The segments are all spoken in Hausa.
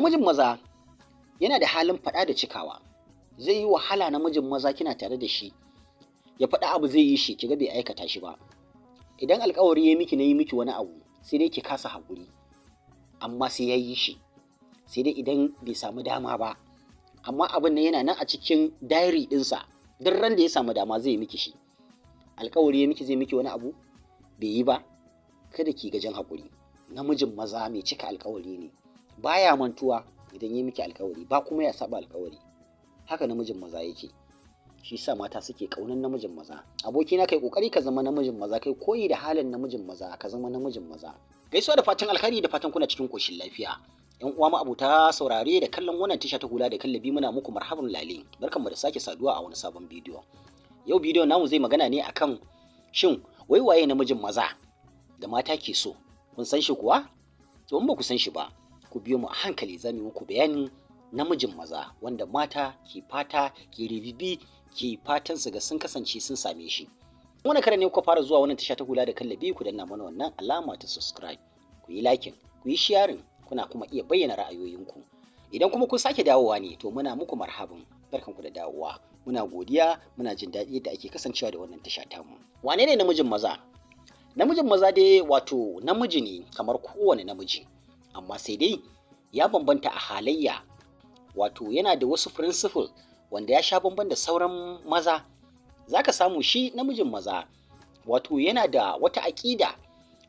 Namijin maza yana da halin faɗa da cikawa. Zai yi wahala namijin maza kina tare da shi ya faɗa abu zai yi shi kiga bai aikata shi ba. Idan alƙawari ya miki na yi miki wani abu sai dai ki kasa haƙuri, amma sai ya yi shi, sai dai idan bai samu dama ba. Amma abin nan yana nan a cikin diary ɗinsa, duk ran da ya samu dama zai miki shi. Alƙawari ya miki zai miki wani abu bai yi ba, kada ki gajen haƙuri. Namijin maza mai cika alƙawari ne, baya mantuwa idan ya miki alƙawari ba kuma ya saba alƙawari. Haka namijin maza yake, shi sa mata suke ƙaunar namijin maza. Abokina kai ƙoƙari ka zama namijin maza, kai koyi da halin namijin maza, ka zama namijin maza. Gaisuwa da fatan alkhairi da fatan kuna cikin ƙoshin lafiya. Yan uwa ma abota saurare da kallon wannan tasha ta Hula da Kallabi, muna muku marhaban lale. Barkanmu da sake saduwa a wani sabon bidiyo. Yau bidiyon namu zai magana ne akan shin wai waye namijin maza da mata ke so? Kun san shi kuwa? To in ba ku san shi ba, ku biyo mu a hankali za mu yi muku bayanin namijin maza wanda mata ke fata, ke ribibi, ke fatan su ga sun kasance sun same shi. Wannan karan ne kuka fara zuwa wannan tasha ta Hula da Kallabi, ku danna mana wannan alama ta subscribe, ku yi liking, ku yi sharing, kuna kuma iya bayyana ra'ayoyinku. Idan kuma kun sake dawowa ne, to muna muku marhaban, barkanku da dawowa. Muna godiya, muna jin daɗi yadda ake kasancewa da wannan tasha tamu. Wane ne namijin maza? Namijin maza dai wato namiji ne kamar kowane namiji, amma sai dai ya bambanta a halayya. Wato yana da wasu principle wanda ya sha bamban da sauran maza. Zaka samu shi namijin maza wato yana da wata aƙida,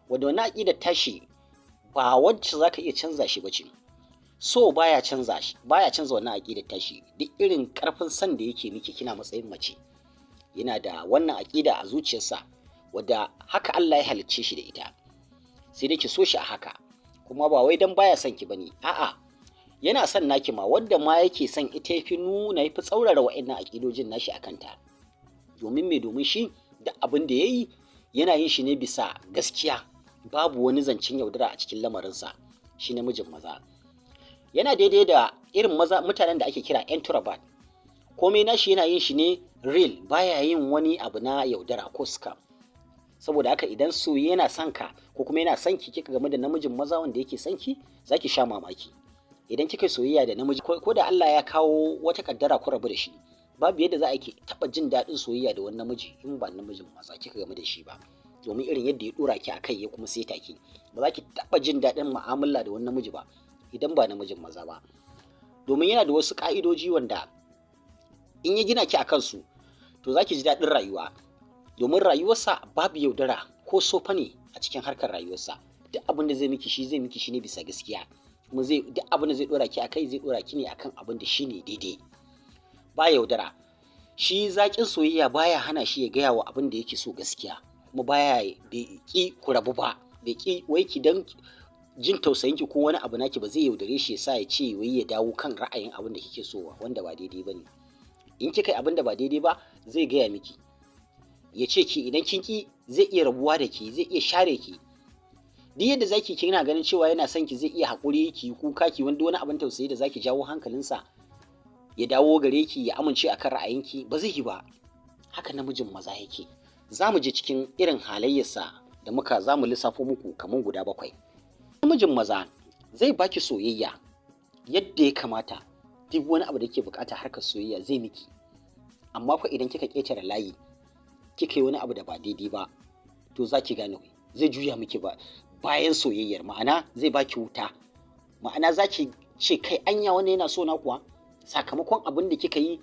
wadda wannan aƙidar tashi ba wacce zaka iya canza shi bace. So baya canza shi, baya canza wannan aƙidar tashi. Duk irin ƙarfin san da yake miki kina matsayin mace, yana da wannan aƙida a zuciyarsa, wadda haka Allah ya halicce shi da ita. Sai dai ki so shi a haka, kuma ba wai dan baya son ki bane, a'a yana son naki ma, wanda ma yake son ita yafi nuna, yafi tsaurara wa'annan aƙidojin nashi a kanta. Domin me? Domin shi da abin da yayi yana yin shi ne bisa gaskiya, babu wani zancen yaudara a cikin lamarinsa. Shi namijin maza yana daidai da irin maza mutanen da ake kira introvert. Komai nashi yana yin shi ne real, baya yin wani abu na yaudara ko scam. Saboda haka idan so yana son ka ko kuma yana son ki, kika game da namijin maza wanda yake son ki, zaki sha mamaki. Idan kika soyayya da namiji, ko da Allah ya kawo wata kaddara ku rabu da shi, babu yadda za a ki taɓa jin daɗin soyayya da wani namiji in ba namijin maza kika game da shi ba. Domin irin yadda ya ɗora ki a kai ya kuma saita ki, ba za ki taɓa jin daɗin mu'amala da wani namiji ba idan ba namijin maza ba. Domin yana da wasu ƙa'idoji wanda in ya gina ki a kansu, to za ki ji daɗin rayuwa. Domin rayuwarsa babu yaudara ko sofa ne a cikin harkar rayuwarsa. Duk abin da zai miki shi ne bisa gaskiya. Kuma duk abin da zai ɗora ki a kai, zai ɗora ki ne akan abin da shi ne daidai. Ba yaudara. Shi zaƙin soyayya baya hana shi ya gaya wa abin da yake so gaskiya. Kuma bai ƙi ku rabu ba, bai ƙi wai ki dan jin tausayin ki ko wani abu naki ba zai yaudare shi ya sa ya ce wai ya dawo kan ra'ayin abin da kike so wanda ba daidai bane. In kika yi abin da ba daidai ba, zai gaya miki, ya ce ki idan kin ki zai iya rabuwa da ki, zai iya share ki. Duk yadda zaki kina ganin cewa yana son ki, zai iya haƙuri ki kuka ki wani abin tausayi da zaki jawo hankalinsa ya dawo gare ki, ya amince akan ra'ayinki, ba zai yi ba. Haka namijin maza yake. Za mu je cikin irin halayyarsa da za mu lissafo muku kamar guda 7. Namijin maza zai baki soyayya yadda ya kamata, duk wani abu da ke bukata harkar soyayya zai miki. Amma fa idan kika ƙetare layi, kika yi wani abu da ba daidai ba, to za ki gane zai juya miki bayan soyayyar. Ma'ana zai baki wuta, ma'ana za ki ce kai anya wannan yana so na kuwa, sakamakon abin da kika yi,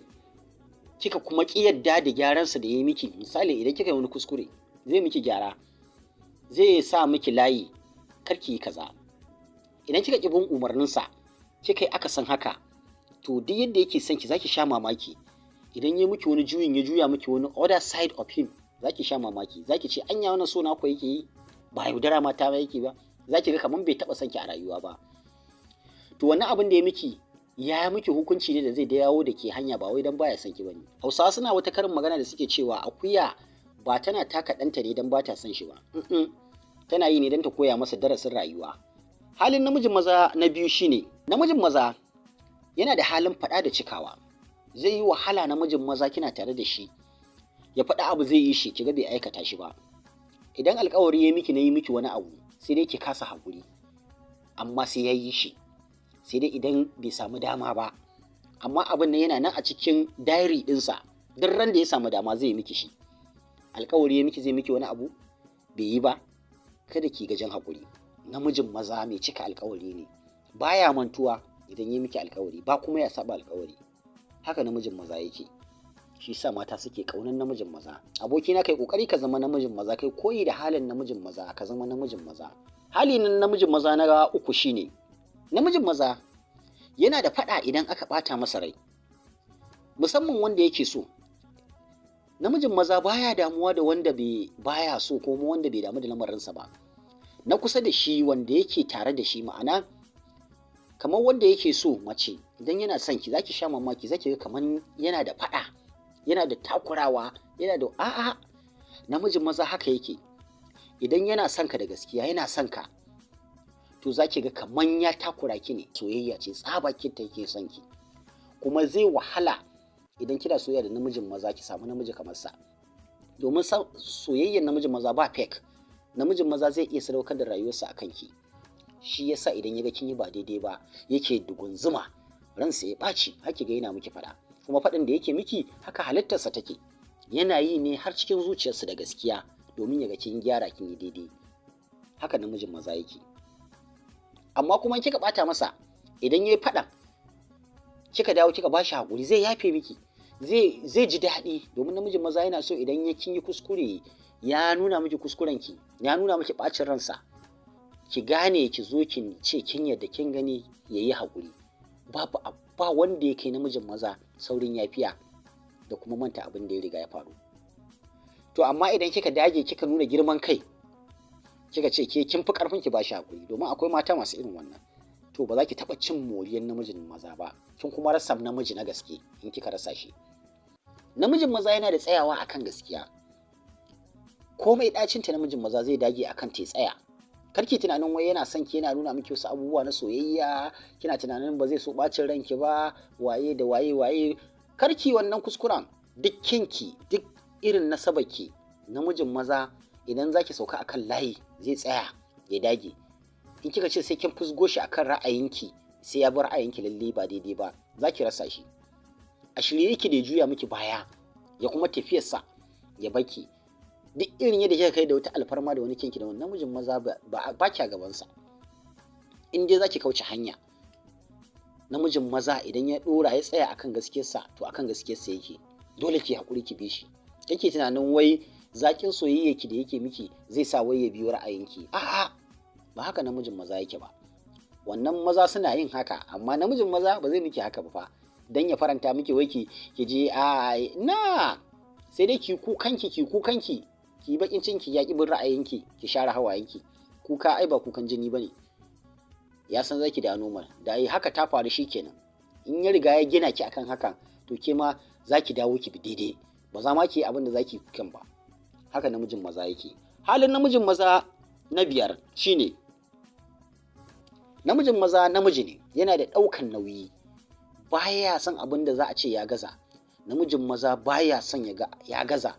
kika kuma ƙi yadda da gyaransa da ya yi miki. Misali idan kika yi wani kuskure, zai miki gyara, zai sa miki layi, kar ki yi kaza. Idan kika ƙi bin umarninsa, kika yi akasin haka, to duk yadda yake son ki, zaki sha mamaki. Idan ya miki wani juyin, ya juya miki wani other side of him, zaki sha mamaki. Zaki ce anya wannan so na ko yake yi, ba yaudara mata ba yake ba. Zaki ga kaman bai taɓa son ki a rayuwa ba. To wannan abin da ya miki hukunci ne da zai dawo da ke hanya, ba wai dan baya son ki bane. Hausawa suna wata karin magana da suke cewa akuya ba tana taka ɗanta ne dan ba ta son shi ba, tana yi ne dan ta koya masa darasin rayuwa. Halin namijin maza na biyu shine, namijin maza yana da halin faɗa da cikawa. Zai yi wahala namijin maza kina tare da shi ya faɗa abu zai yi shi kiga bai aikata shi ba. Idan alƙawari ya miki na yi miki wani abu, sai dai ki kasa haƙuri, amma sai ya yi shi. sai dai idan bai samu dama ba, amma abin nan yana nan a cikin diary ɗinsa, duk ran da ya samu dama zai miki shi. Alƙawari ya miki zai miki wani abu bai yi ba, kada ki gajen haƙuri. Namijin maza mai cika alƙawari ne, baya mantuwa idan ya miki alƙawari, ba kuma ya saba alƙawari. Haka namijin maza yake. Shi sa mata suke ƙaunar namijin maza. Abokina kai ƙoƙari ka zama namijin maza, kai koyi da halin namijin maza, ka zama namijin maza. Hali na namijin maza na uku shine, namijin maza yana da faɗa idan aka ɓata masa rai, musamman wanda yake so. Namijin maza baya damuwa da wanda baya so ko wanda bai damu da lamarinsa ba. Na kusa da shi wanda yake tare da shi, ma'ana kamar wanda yake so mace idan yana son ki zaki sha mamaki, zaki ga kamar yana da faɗa, yana da takurawa, yana da a'a. Namijin maza haka yake. Idan yana son ka da gaskiya, yana son ka, to zaki ga kamar ya takura ki ne. Soyayya ce tsaba ta yake son ki, kuma zai wahala idan kina soyayya da namijin maza ki samu namiji kamar sa, domin soyayyar namijin maza ba fake. Namijin maza zai iya sadaukar da rayuwarsa a kanki. Shi yasa idan ya ga kin yi ba daidai ba yake dugunzuma, ransa ya ɓaci, haki ga yana miki faɗa, kuma faɗin da yake miki haka halittarsa take. Yana yi ne har cikin zuciyarsa da gaskiya domin ya ga kin gyara, kin yi daidai. Haka namijin maza yake. Amma kuma kika ɓata masa, idan ya yi faɗan kika dawo kika bashi haƙuri, zai yafe miki, zai ji daɗi, domin namijin maza yana so idan kin yi kuskure ya nuna miki kuskurenki, ya nuna miki ɓacin ransa, ki gane ki zo ki ce kin yadda, kin gani, ya yi haƙuri. Ba wanda ya kai namijin maza saurin yafiya da kuma manta abin da ya riga ya faru. To amma idan kika dage kika nuna girman kai, kika ce ke kin fi ƙarfin ki bashi haƙuri, domin akwai mata masu irin wannan, to ba za ki taɓa cin moriyar namijin maza ba, kin kuma rasa namiji na gaske in kika rasa shi. Namijin maza yana da tsayawa akan gaskiya. Komai ɗacinta namijin maza zai dage akan ta tsaya. Karki tunanin wai yana son ki, yana nuna miki wasu abubuwa na soyayya, kina tunanin ba zai so ɓacin ranki ba, waye da waye. Karki wannan kuskuren. Duk kinki, duk irin nasabarki, namijin maza idan zaki sauka akan layi zai tsaya ya dage. In kika ce sai kin fusgo shi akan ra'ayinki, sai ya bar ra'ayinki lalle ba daidai ba, zaki rasa shi. A shirye yake da ya juya miki baya, ya kuma tafiyarsa ya baki. Duk irin yadda kika kai da wata alfarma da wani kinki da wani namijin maza ba kya gabansa. In dai zaki kauce hanya, namijin maza idan ya ɗora ya tsaya akan gaskiyarsa, to akan gaskiyarsa yake. Dole ki haƙuri ki bi shi. Kake tunanin wai zaƙin soyayyarki da yake miki zai sa wai ya biyo ra'ayinki. A'a, ba haka namijin maza yake ba. Wannan maza suna yin haka, amma namijin maza ba zai miki haka ba fa, dan ya faranta miki wai ki je na, sai dai ki kukanki, ki bakin cinki, ya ki bin ra'ayinki, ki share hawayenki. Kuka ai ba kukan jini bane. Ya san zaki da normal, da ai haka ta faru shikenan. In ya riga ya gina ki akan hakan, to ke ma zaki dawo ki bi daidai, ba za ma ki yi abin da zaki kukan ba. Haka namijin maza yake. Halin namijin maza na 5 shine, namijin maza namiji ne, yana da ɗaukan nauyi, baya son abin da za a ce ya gaza. Namijin maza baya son ya gaza.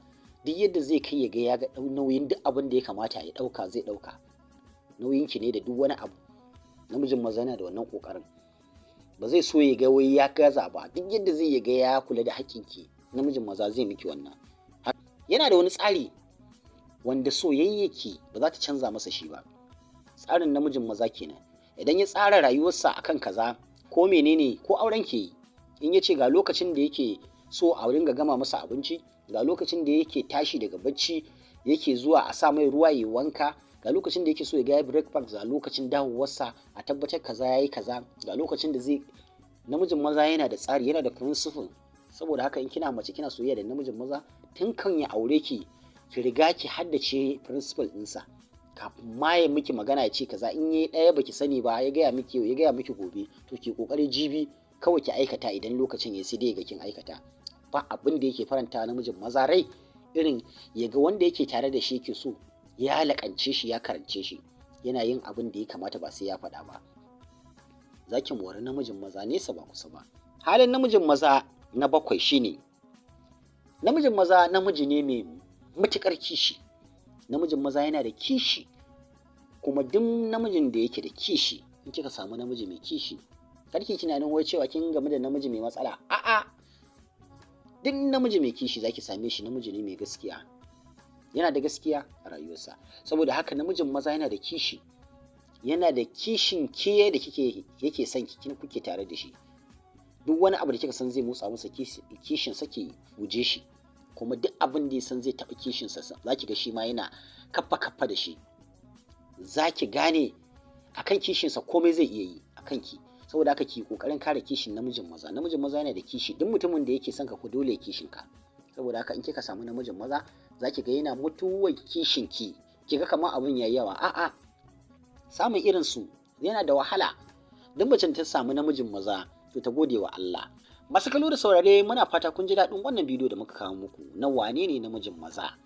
Duk yadda zai kai ya ga ya ga nauyin duk abin da ya kamata ya ɗauka zai ɗauka. Nauyinki ne da duk wani abu. Namijin maza yana da wannan ƙoƙarin. Ba zai so ya ga wai ya gaza ba. Duk yadda zai ga ya kula da haƙƙinki, namijin maza zai miki wannan. Yana da wani tsari wanda soyayyaki ba za ta canza masa shi ba. Tsarin namijin maza kenan. Idan ya tsara rayuwarsa akan kaza, ko menene, ko auren ke yi, in ya ce ga lokacin da yake so a ringa gama masa abinci, ga lokacin da yake tashi daga bacci yake zuwa a sa mai ruwa ya wanka, ga lokacin da yake so ya ga breakfast, ga lokacin dawowarsa a tabbatar kaza yayi kaza, ga lokacin da zai. Namijin maza yana da tsari, yana da principle. Saboda haka in kina mace kina soyayya da namijin maza, tun kan ya aure ki riga ki haddace principle ɗinsa, kafin ma ya miki magana ya ce kaza, in yayi ɗaya baki sani ba ya gaya miki yau, ya gaya miki gobe, to ki kokari jibi kawai ki aikata. Idan lokacin ya sai dai ga kin aikata. Ba abin da yake faranta namijin maza rai irin ya ga wanda yake tare da shi yake so ya lakance shi, ya karance shi, yana yin abin da ya kamata, ba sai ya faɗa ba. Zaki mori namijin maza nesa ba kusa ba. Halin namijin maza na 7 shine, namijin maza namiji ne mai matuƙar kishi. Namijin maza yana da kishi, kuma duk namijin da yake da kishi, in kika samu namiji mai kishi, karki tunanin wai cewa kin game da namiji mai matsala, a'a, duk namiji mai kishi zaki same shi namiji ne mai gaskiya, yana da gaskiya a rayuwarsa. Saboda haka namijin maza yana da kishi, yana da kishin ke da yake son ki, kuke tare da shi. Duk wani abu da kika san zai motsa masa kishin sa ki guje shi, kuma duk abin da ya san zai taɓa kishin sa zaki ga shi ma yana kaffa da shi. Zaki gane akan kishin sa komai zai iya yi akan ki. Saboda haka ki kokarin kare kishin namijin maza. Namijin maza yana da kishi, duk mutumin da yake son ka ku dole ya kishin ka. Saboda haka in kika samu namijin maza zaki ga yana mutuwar kishin ki, kiga kamar abun yayi yawa, a'a, samun irin su yana da wahala. Duk macen ta samu namijin maza to ta gode wa Allah. Masu kallo da saurare, muna fata kun ji daɗin wannan bidiyo da muka kawo muku na wane ne namijin maza.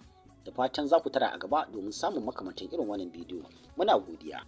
Da fatan za ku tara a gaba domin samun makamantan irin wannan bidiyo. Muna godiya.